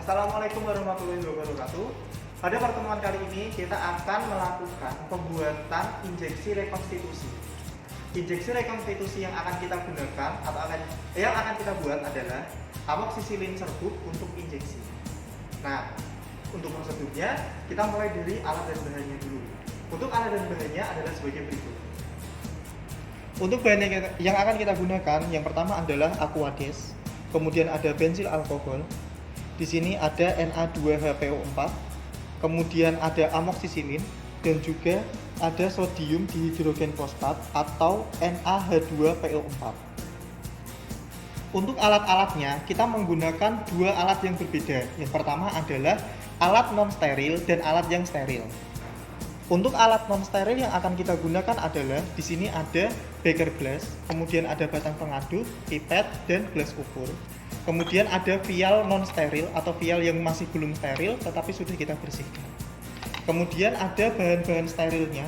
Assalamualaikum warahmatullahi wabarakatuh. Pada pertemuan kali ini kita akan melakukan pembuatan injeksi rekonstitusi. Injeksi rekonstitusi yang akan kita gunakan atau yang akan kita buat adalah amoksisilin serbuk untuk injeksi. Nah, untuk prosedurnya kita mulai dari alat dan bahannya dulu. Untuk alat dan bahannya adalah sebagai berikut. Untuk bahan yang akan kita gunakan, yang pertama adalah Aquades, kemudian ada bensil alkohol. Di sini ada Na2HPO4, kemudian ada amoksisilin, dan juga ada sodium dihidrogen fosfat atau NaH2PO4. Untuk alat-alatnya, kita menggunakan dua alat yang berbeda. Yang pertama adalah alat non-steril dan alat yang steril. Untuk alat non-steril yang akan kita gunakan adalah di sini ada beker glass, kemudian ada batang pengaduk, pipet, dan gelas ukur. Kemudian ada vial non-steril atau vial yang masih belum steril tetapi sudah kita bersihkan. Kemudian ada bahan-bahan sterilnya.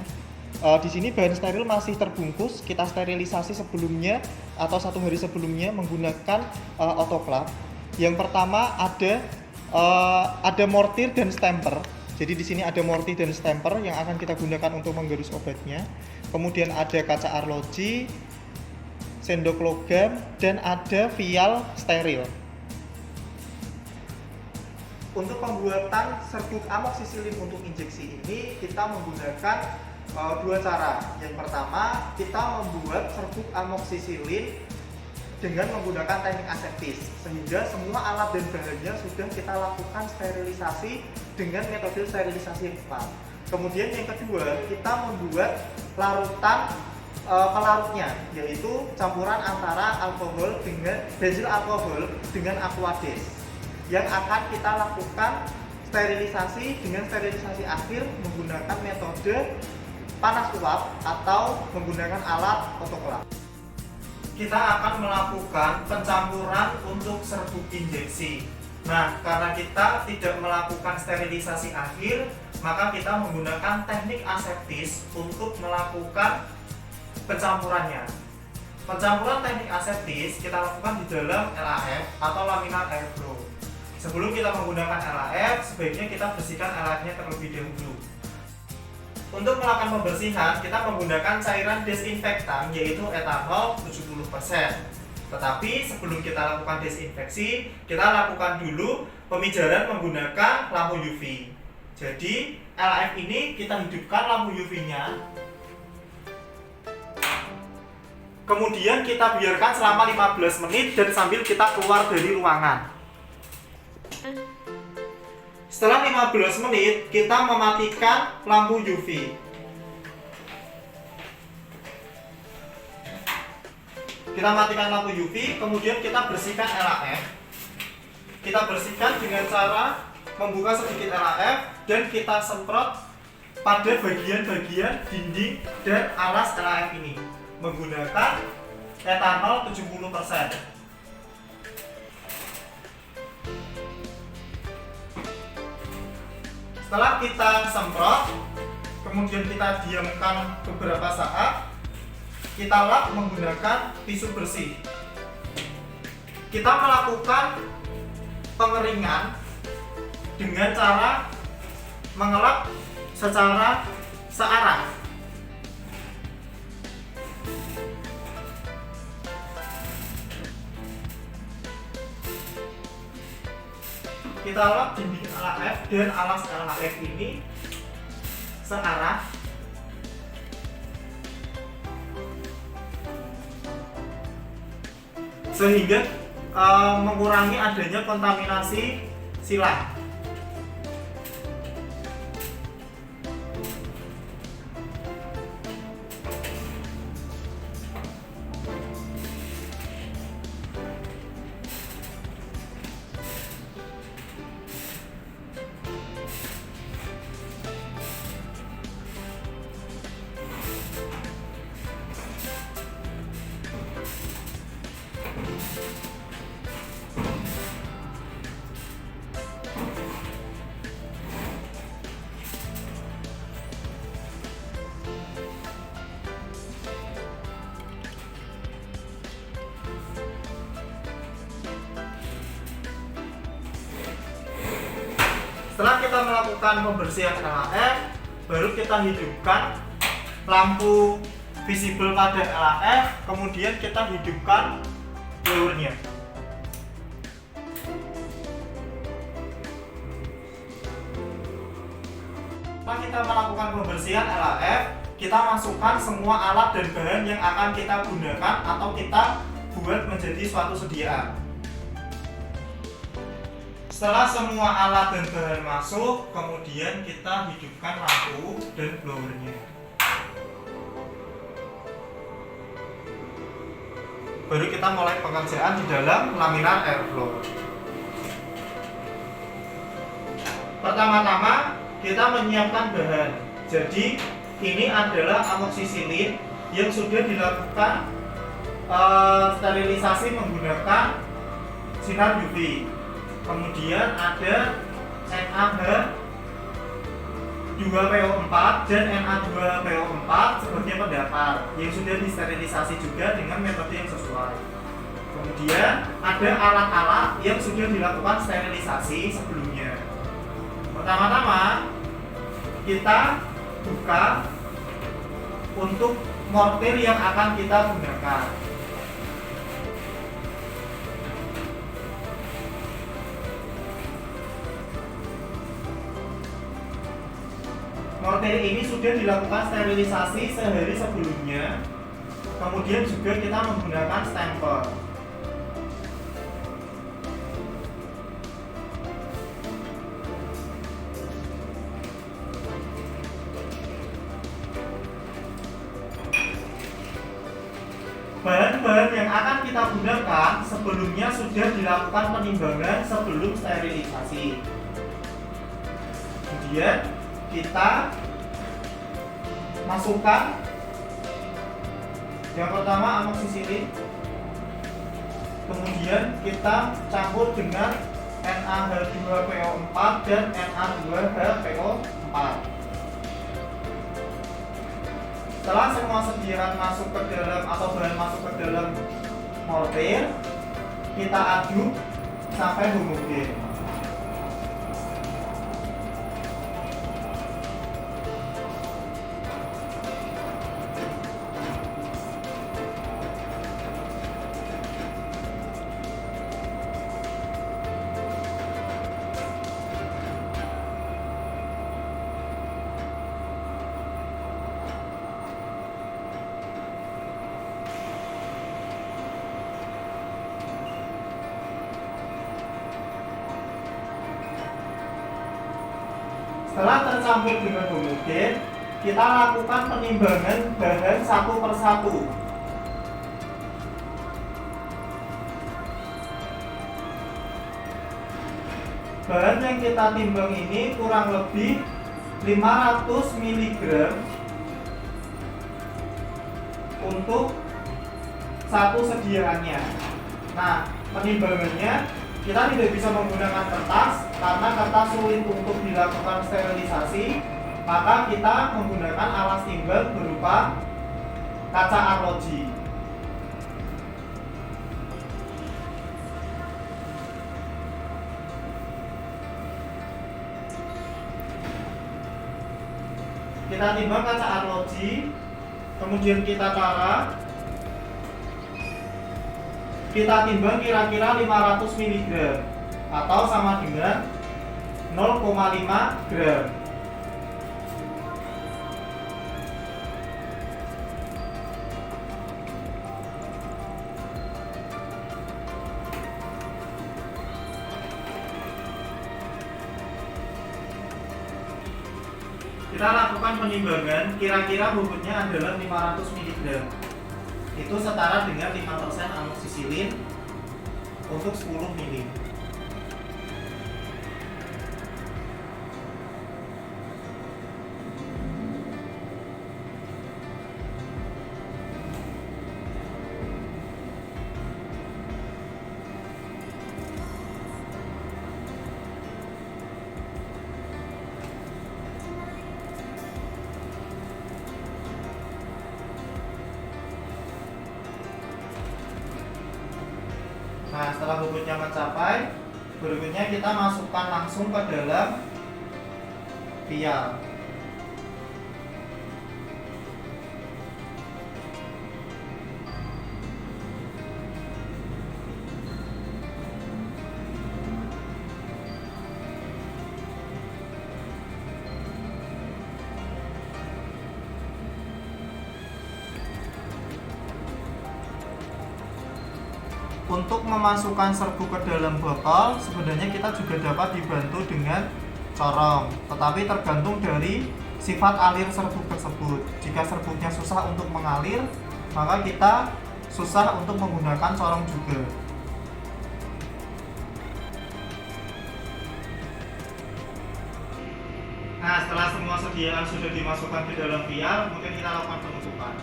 Di sini bahan steril masih terbungkus, kita sterilisasi sebelumnya atau 1 hari sebelumnya menggunakan autoclave. Yang pertama ada mortir dan stamper. Jadi di sini ada mortir dan stamper yang akan kita gunakan untuk menggerus obatnya. Kemudian ada kaca arloji, sendok logam, dan ada vial steril. Untuk pembuatan serbuk amoksisilin untuk injeksi ini kita menggunakan dua cara. Yang pertama, kita membuat serbuk amoksisilin dengan menggunakan teknik aseptis, sehingga semua alat dan bahannya sudah kita lakukan sterilisasi dengan metode sterilisasi yang tepat. Kemudian yang kedua, kita membuat larutan pelarutnya, yaitu campuran antara alkohol dengan bensil alkohol dengan Aquades, yang akan kita lakukan sterilisasi dengan sterilisasi akhir menggunakan metode panas uap atau menggunakan alat autoclave. Kita akan melakukan pencampuran untuk serbuk injeksi. Nah, karena kita tidak melakukan sterilisasi akhir, maka kita menggunakan teknik aseptis untuk melakukan pencampurannya. Pencampuran teknik aseptis kita lakukan di dalam LAF atau laminar airflow. Sebelum kita menggunakan LAF, sebaiknya kita bersihkan LAF-nya terlebih dahulu. Untuk melakukan pembersihan, kita menggunakan cairan desinfektan yaitu etanol 70%. Tetapi sebelum kita lakukan desinfeksi, kita lakukan dulu pemijaran menggunakan lampu UV. Jadi, LAF ini kita hidupkan lampu UV-nya. Kemudian kita biarkan selama 15 menit dan sambil kita keluar dari ruangan. Setelah 15 menit, kita mematikan lampu UV. Kita matikan lampu UV, kemudian kita bersihkan LAF. Kita bersihkan dengan cara membuka sedikit LAF dan kita semprot pada bagian-bagian dinding dan alas LAF ini menggunakan etanol 70%. Setelah kita semprot, kemudian kita diamkan beberapa saat, kita lap menggunakan tisu bersih. Kita melakukan pengeringan dengan cara mengelap secara searah. Kita lap dinding LAF dan alas LAF ini searah. Sehingga mengurangi adanya kontaminasi silang. Setelah kita melakukan pembersihan LAF, baru kita hidupkan lampu visible pada LAF, kemudian kita hidupkan blowernya. Setelah kita melakukan pembersihan LAF, kita masukkan semua alat dan bahan yang akan kita gunakan atau kita buat menjadi suatu sediaan. Setelah semua alat dan bahan masuk, kemudian kita hidupkan lampu dan blowernya. Baru kita mulai pekerjaan di dalam laminar airflow. Pertama-tama kita menyiapkan bahan. Jadi ini adalah amoksisilin yang sudah dilakukan sterilisasi menggunakan sinar UV. Kemudian ada NaH2PO4 dan Na2PO4 sebagai pendapar yang sudah disterilisasi juga dengan metode yang sesuai. Kemudian ada alat-alat yang sudah dilakukan sterilisasi sebelumnya. Pertama-tama kita buka untuk mortir yang akan kita gunakan. Mortir ini sudah dilakukan sterilisasi sehari sebelumnya. Kemudian juga kita menggunakan stempel. Bahan-bahan yang akan kita gunakan sebelumnya sudah dilakukan penimbangan sebelum sterilisasi. Kemudian kita masukkan yang pertama amoksisilin, kemudian kita campur dengan NaH2PO4 dan Na2HPO4. Setelah semua sediaan masuk ke dalam atau bahan masuk ke dalam mortir, kita aduk sampai homogen. Setelah tercampur dengan homogen, kita lakukan penimbangan bahan satu persatu. Bahan yang kita timbang ini kurang lebih 500 mg untuk satu sediaannya. Nah, penimbangannya kita tidak bisa menggunakan kertas karena kertas sulit untuk dilakukan sterilisasi, maka kita menggunakan alas timbang berupa kaca arloji. Kita timbang kaca arloji, kemudian kita cara. Kita timbang kira-kira 500 mg atau sama dengan 0,5 gram. Kita lakukan penimbangan, kira-kira bobotnya adalah 500 mg. Itu setara dengan 5% amoksisilin untuk 10 ml. Nah, setelah bobotnya mencapai, berikutnya kita masukkan langsung ke dalam vial. Untuk memasukkan serbuk ke dalam botol, sebenarnya kita juga dapat dibantu dengan corong, tetapi tergantung dari sifat alir serbuk tersebut. Jika serbuknya susah untuk mengalir, maka kita susah untuk menggunakan corong juga. Nah, setelah semua sediaan sudah dimasukkan ke dalam vial, kemudian kita lakukan penutupan.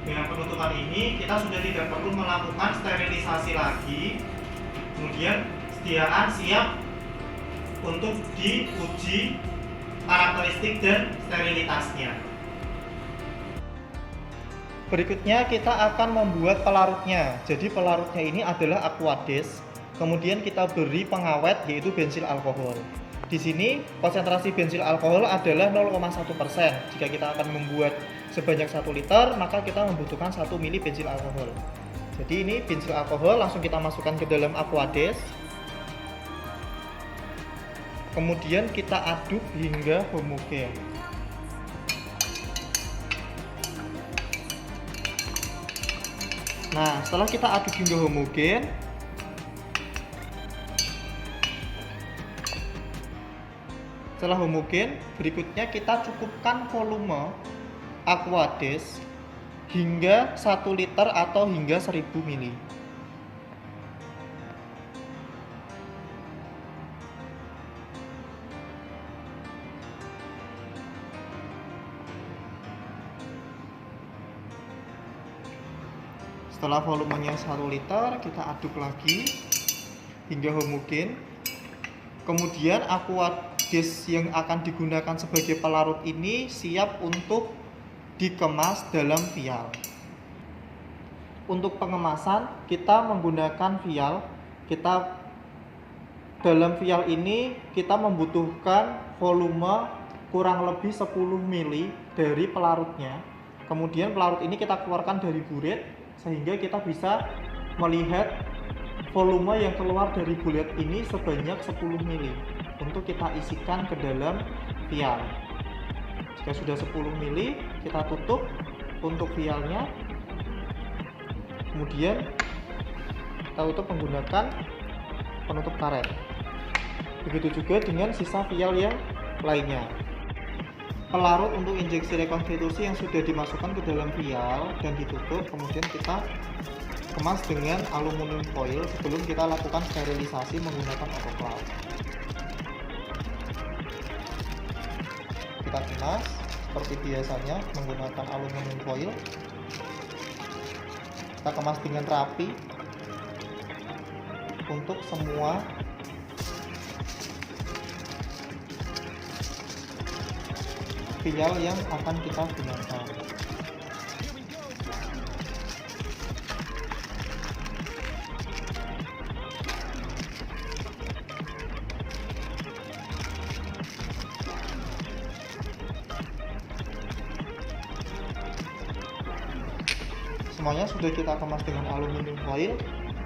Dengan penutupan ini kita sudah tidak perlu melakukan sterilisasi lagi. Kemudian sediaan siap untuk diuji karakteristik dan sterilitasnya. Berikutnya kita akan membuat pelarutnya. Jadi pelarutnya ini adalah Aquades. Kemudian kita beri pengawet yaitu bensil alkohol. Di sini konsentrasi bensil alkohol adalah 0,1%. Jika kita akan membuat sebanyak 1 liter, maka kita membutuhkan 1 mili bensil alkohol. Jadi ini bensil alkohol langsung kita masukkan ke dalam Aquades. Kemudian kita aduk hingga homogen. Nah, setelah kita aduk hingga homogen, berikutnya kita cukupkan volume Aquades hingga 1 liter atau hingga 1000 ml. Setelah volumenya 1 liter, kita aduk lagi hingga homogen. Kemudian Aquades yang akan digunakan sebagai pelarut ini siap untuk dikemas dalam vial. Untuk pengemasan kita menggunakan vial. Dalam vial ini kita membutuhkan volume kurang lebih 10 ml dari pelarutnya. Kemudian pelarut ini kita keluarkan dari buret sehingga kita bisa melihat volume yang keluar dari bulet ini sebanyak 10 ml untuk kita isikan ke dalam vial. Jika sudah 10 ml, kita tutup untuk vialnya. Kemudian kita tutup menggunakan penutup karet. Begitu juga dengan sisa vial yang lainnya. Pelarut untuk injeksi rekonstitusi yang sudah dimasukkan ke dalam vial dan ditutup, kemudian kita kemas dengan aluminium foil sebelum kita lakukan sterilisasi menggunakan autoclave. Kita kemas seperti biasanya menggunakan aluminium foil. Kita kemas dengan rapi untuk semua vial yang akan kita gunakan. Semuanya sudah kita kemas dengan aluminium foil.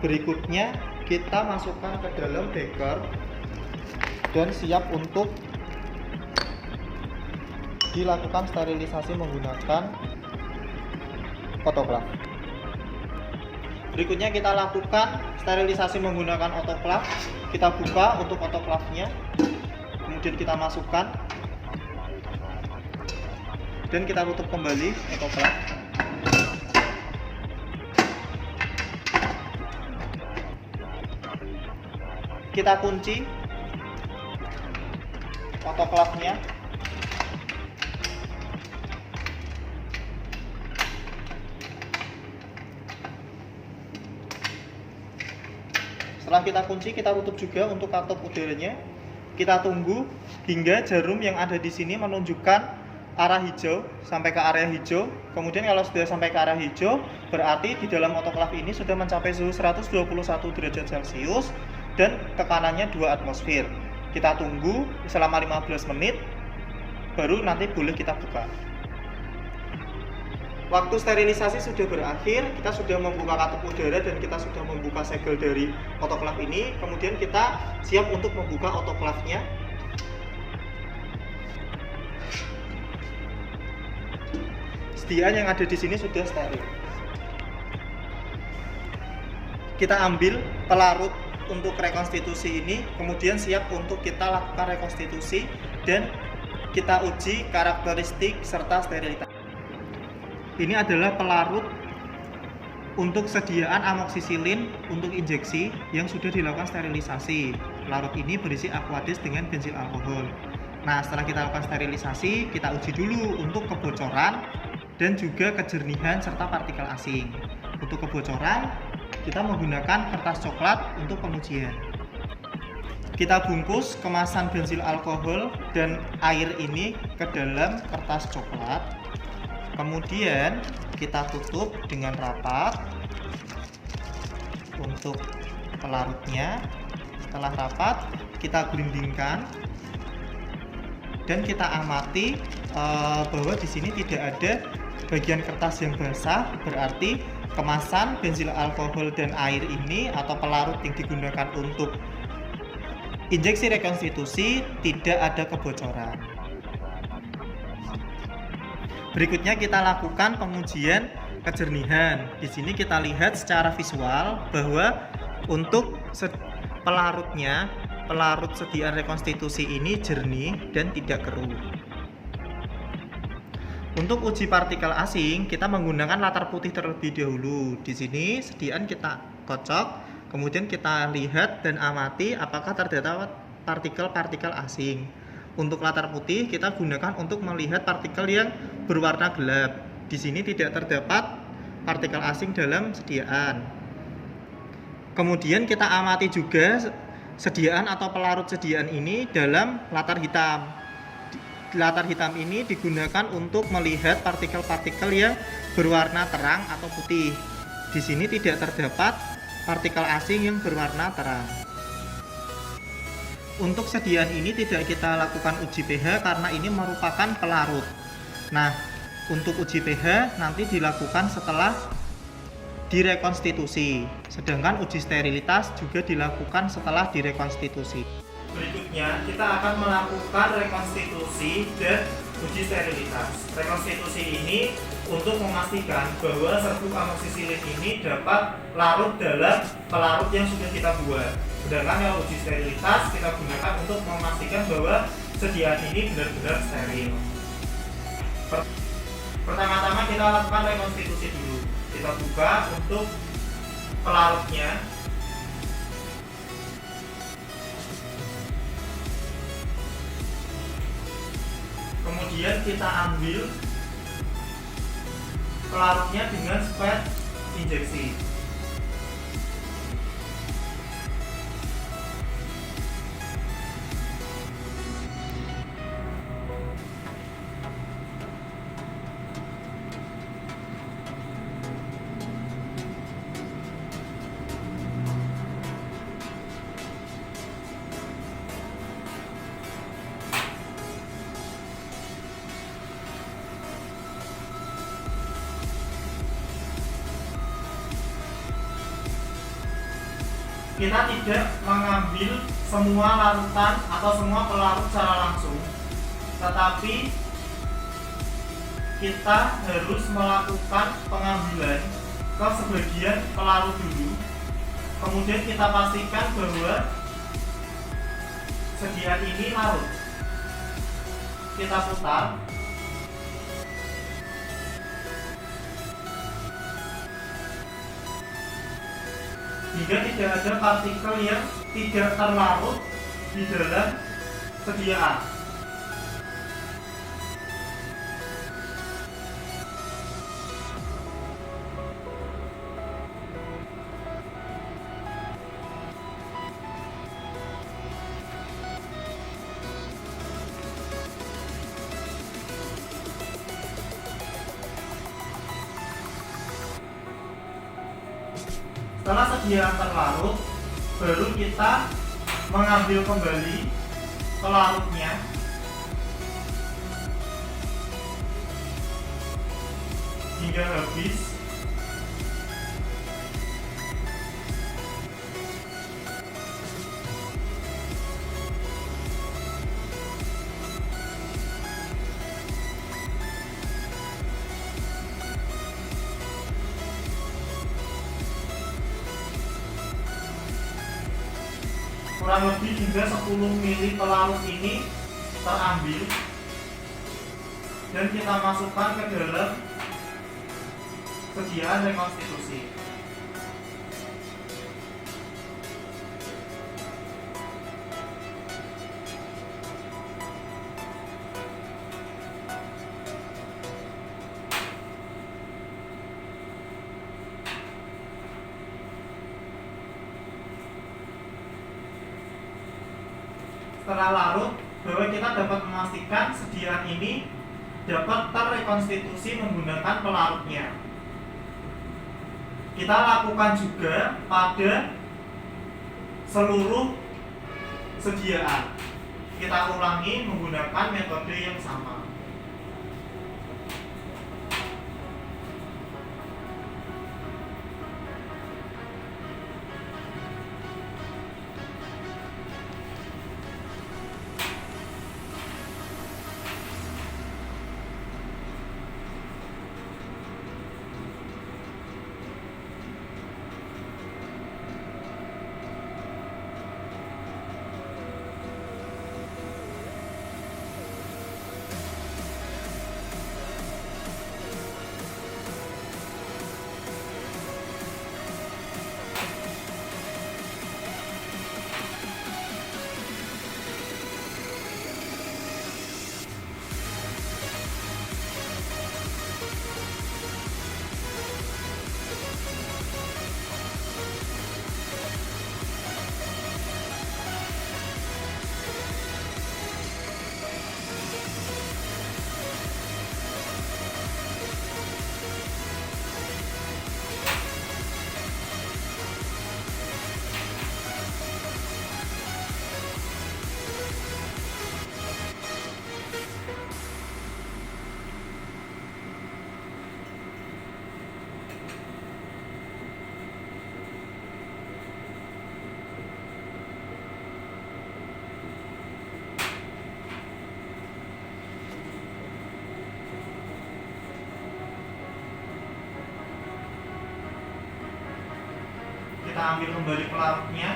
Berikutnya kita masukkan ke dalam beker dan siap untuk dilakukan sterilisasi menggunakan autoclave. Berikutnya kita lakukan sterilisasi menggunakan autoclave. Kita buka untuk autoclave-nya, kemudian kita masukkan dan kita tutup kembali autoclave. Kita kunci autoclave-nya. Setelah kita kunci, kita tutup juga untuk katup udaranya. Kita tunggu hingga jarum yang ada di sini menunjukkan arah hijau sampai ke area hijau. Kemudian kalau sudah sampai ke arah hijau, berarti di dalam autoclave ini sudah mencapai suhu 121 derajat Celcius dan tekanannya 2 atmosfer. Kita tunggu selama 15 menit, baru nanti boleh kita buka. Waktu sterilisasi sudah berakhir, kita sudah membuka katup udara dan kita sudah membuka segel dari autoclave ini. Kemudian kita siap untuk membuka autoclave-nya. Sediaan yang ada di sini sudah steril. Kita ambil pelarut untuk rekonstitusi ini, kemudian siap untuk kita lakukan rekonstitusi dan kita uji karakteristik serta sterilitas. Ini adalah pelarut untuk sediaan amoksisilin untuk injeksi yang sudah dilakukan sterilisasi. Pelarut ini berisi aqueous dengan bensil alkohol. Nah, setelah kita lakukan sterilisasi, kita uji dulu untuk kebocoran dan juga kejernihan serta partikel asing. Untuk kebocoran, kita menggunakan kertas coklat untuk pengujian. Kita bungkus kemasan bensil alkohol dan air ini ke dalam kertas coklat. Kemudian kita tutup dengan rapat untuk pelarutnya. Setelah rapat, kita gelindingkan dan kita amati bahwa di sini tidak ada bagian kertas yang basah, berarti kemasan bensil alkohol dan air ini atau pelarut yang digunakan untuk injeksi rekonstitusi tidak ada kebocoran. Berikutnya kita lakukan pengujian kejernihan. Di sini kita lihat secara visual bahwa untuk pelarutnya, pelarut sediaan rekonstitusi ini jernih dan tidak keruh. Untuk uji partikel asing, kita menggunakan latar putih terlebih dahulu. Di sini sediaan kita kocok, kemudian kita lihat dan amati apakah terdapat partikel-partikel asing. Untuk latar putih kita gunakan untuk melihat partikel yang berwarna gelap. Di sini tidak terdapat partikel asing dalam sediaan. Kemudian kita amati juga sediaan atau pelarut sediaan ini dalam latar hitam. Latar hitam ini digunakan untuk melihat partikel-partikel yang berwarna terang atau putih. Di sini tidak terdapat partikel asing yang berwarna terang. Untuk sediaan ini tidak kita lakukan uji pH karena ini merupakan pelarut. Nah, untuk uji pH nanti dilakukan setelah direkonstitusi. Sedangkan uji sterilitas juga dilakukan setelah direkonstitusi. Berikutnya kita akan melakukan rekonstitusi dan uji sterilitas. Rekonstitusi ini untuk memastikan bahwa serbuk amoksisilin ini dapat larut dalam pelarut yang sudah kita buat. Sedangkan kalau uji sterilitas kita gunakan untuk memastikan bahwa sediaan ini benar-benar steril. Pertama-tama kita lakukan rekonstitusi dulu. Kita buka untuk pelarutnya. Kemudian kita ambil pelarutnya dengan spet injeksi. Kita tidak mengambil semua larutan atau semua pelarut secara langsung, tetapi kita harus melakukan pengambilan ke sebagian pelarut dulu. Kemudian kita pastikan bahwa sediaan ini larut. Kita putar. Hingga tidak ada partikel yang tidak terlarut di dalam sediaan. Setelah sediaan terlarut, baru kita mengambil kembali pelarutnya hingga habis. Kurang lebih hingga 10 ml pelarut ini terambil dan kita masukkan ke dalam sediaan rekonstitusi. Setelah larut, bahwa kita dapat memastikan sediaan ini dapat terrekonstitusi menggunakan pelarutnya. Kita lakukan juga pada seluruh sediaan. Kita ulangi menggunakan metode yang sama. Kita ambil kembali pelarutnya.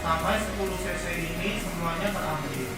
Sampai 10 cc ini semuanya terambil.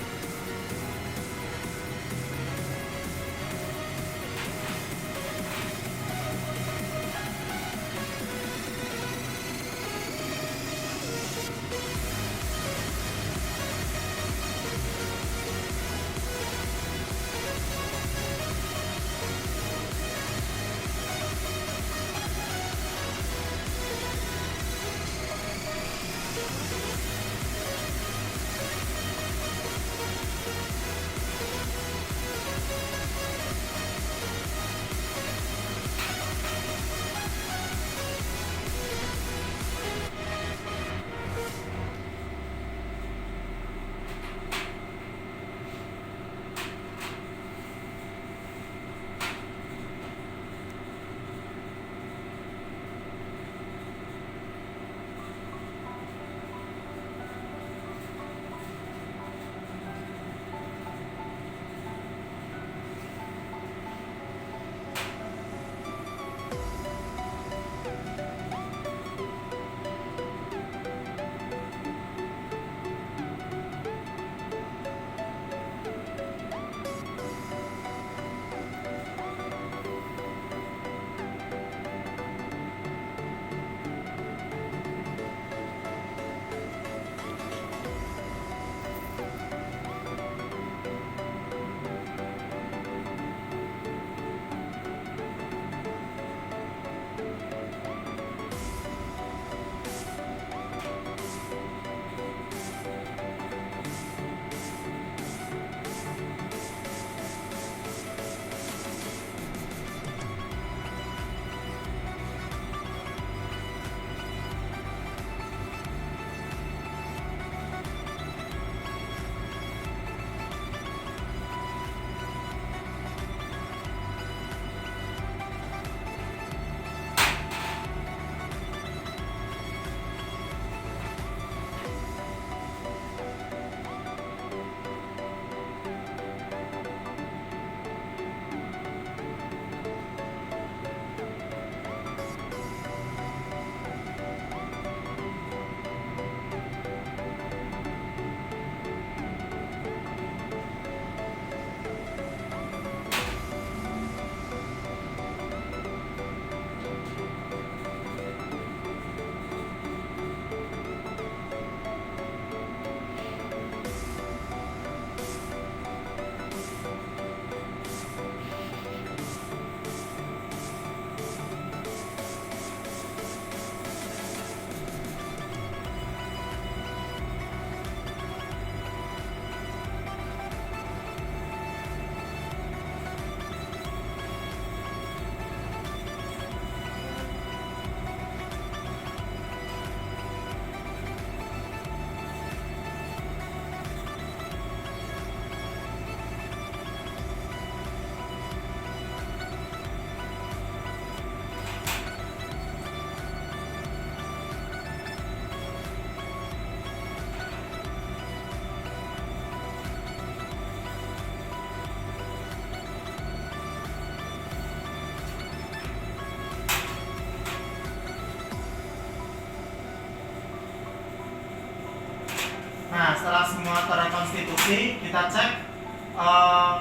setelah semua terrekonstitusi, kita cek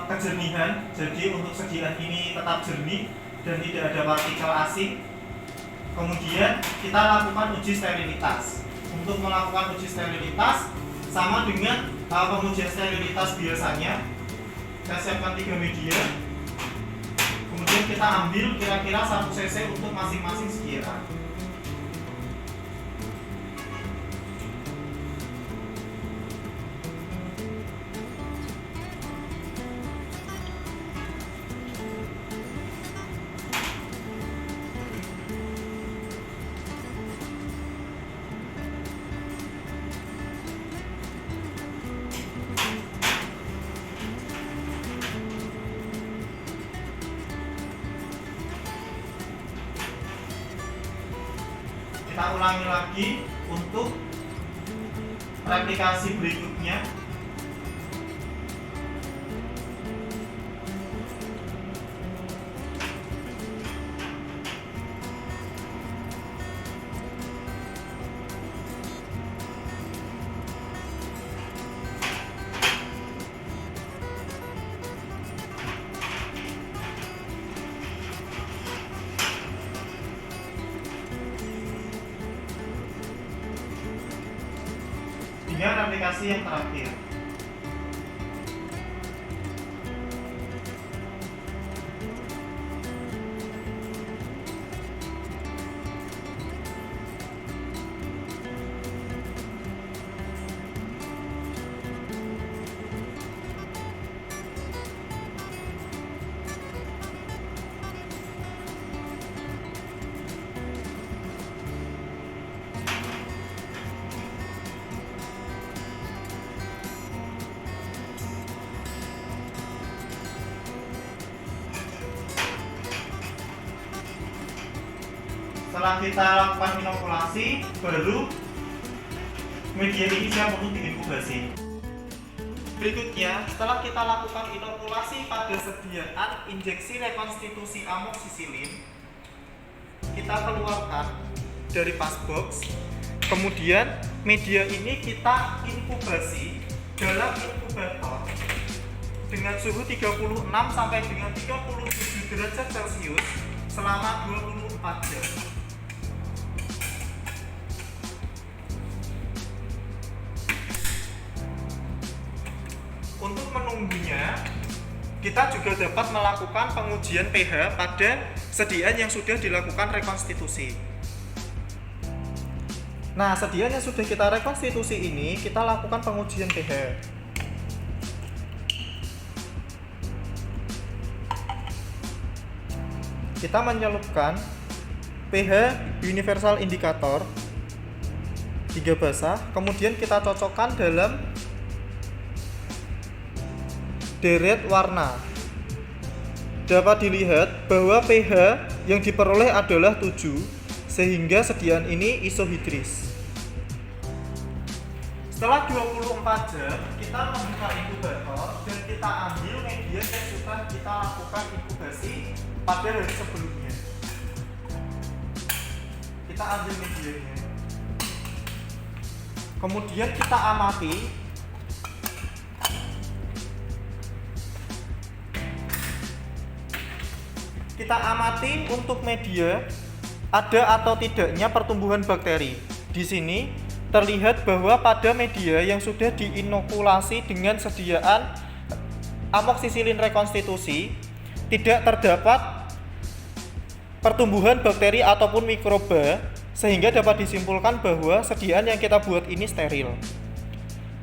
kejernihan. Jadi untuk sediaan ini tetap jernih dan tidak ada partikel asing. Kemudian kita lakukan uji sterilitas. Untuk melakukan uji sterilitas sama dengan pengujian sterilitas biasanya. Saya siapkan 3 media. Kemudian kita ambil kira-kira 1 cc untuk masing-masing sekira. Kita ulangi lagi untuk replikasi berikutnya. Hingga replikasi yang terakhir. Setelah kita lakukan inokulasi, baru media ini siap untuk diinkubasi. Berikutnya, setelah kita lakukan inokulasi pada sediaan injeksi rekonstitusi amoksisilin, kita keluarkan dari pas box. Kemudian media ini kita inkubasi dalam inkubator dengan suhu 36 sampai dengan 37 derajat Celcius selama 24 jam. Untuk menunggunya, kita juga dapat melakukan pengujian pH pada sediaan yang sudah dilakukan rekonstitusi. Nah, sediaan yang sudah kita rekonstitusi ini, kita lakukan pengujian pH. Kita menyelupkan pH universal indikator 3 basah, kemudian kita cocokkan dalam deret warna. Dapat dilihat bahwa pH yang diperoleh adalah 7, sehingga sediaan ini isohidris. Setelah 24 jam, kita membuka inkubator dan kita ambil media yang sudah kita lakukan inkubasi pada hari sebelumnya. Kita ambil medianya. Kemudian kita amati untuk media ada atau tidaknya pertumbuhan bakteri. Di sini terlihat bahwa pada media yang sudah diinokulasi dengan sediaan amoksisilin rekonstitusi tidak terdapat pertumbuhan bakteri ataupun mikroba, sehingga dapat disimpulkan bahwa sediaan yang kita buat ini steril.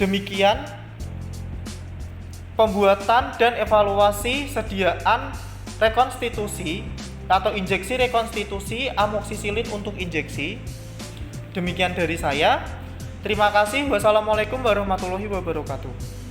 Demikian pembuatan dan evaluasi sediaan rekonstitusi atau injeksi rekonstitusi amoksisilin untuk injeksi. Demikian dari saya. Terima kasih. Wassalamualaikum warahmatullahi wabarakatuh.